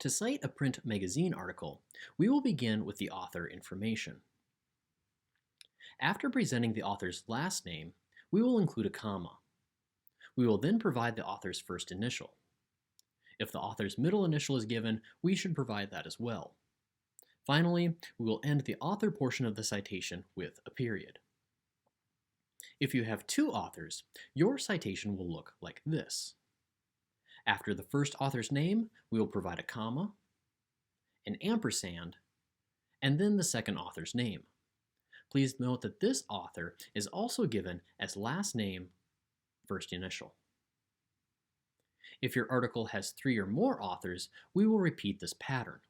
To cite a print magazine article, we will begin with the author information. After presenting the author's last name, we will include a comma. We will then provide the author's first initial. If the author's middle initial is given, we should provide that as well. Finally, we will end the author portion of the citation with a period. If you have two authors, your citation will look like this. After the first author's name, we will provide a comma, an ampersand, and then the second author's name. Please note that this author is also given as last name, first initial. If your article has 3 or more authors, we will repeat this pattern.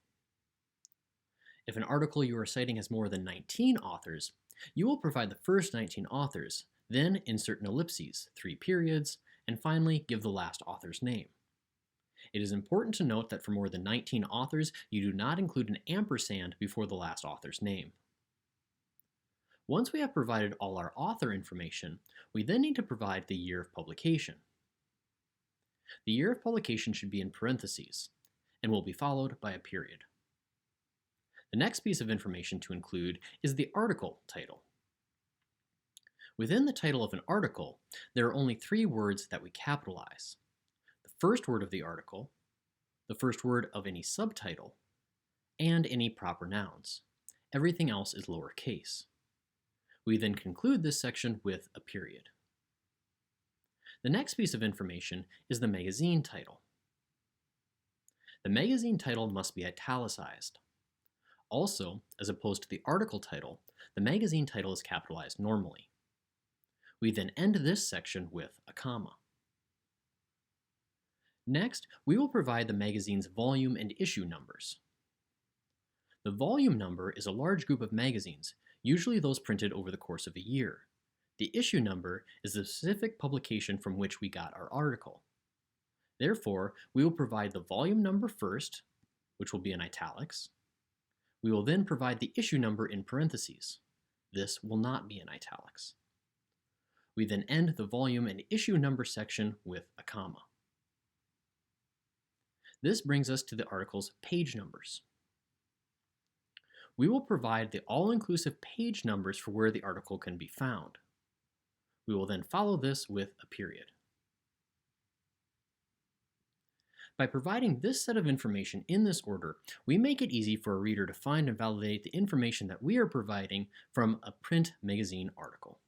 If an article you are citing has more than 19 authors, you will provide the first 19 authors, then insert an ellipses, 3 periods, and finally give the last author's name. It is important to note that for more than 19 authors, you do not include an ampersand before the last author's name. Once we have provided all our author information, we then need to provide the year of publication. The year of publication should be in parentheses, and will be followed by a period. The next piece of information to include is the article title. Within the title of an article, there are only 3 words that we capitalize. The first word of the article, the first word of any subtitle, and any proper nouns. Everything else is lowercase. We then conclude this section with a period. The next piece of information is the magazine title. The magazine title must be italicized. Also, as opposed to the article title, the magazine title is capitalized normally. We then end this section with a comma. Next, we will provide the magazine's volume and issue numbers. The volume number is a large group of magazines, usually those printed over the course of a year. The issue number is the specific publication from which we got our article. Therefore, we will provide the volume number first, which will be in italics. We will then provide the issue number in parentheses. This will not be in italics. We then end the volume and issue number section with a comma. This brings us to the article's page numbers. We will provide the all-inclusive page numbers for where the article can be found. We will then follow this with a period. By providing this set of information in this order, we make it easy for a reader to find and validate the information that we are providing from a print magazine article.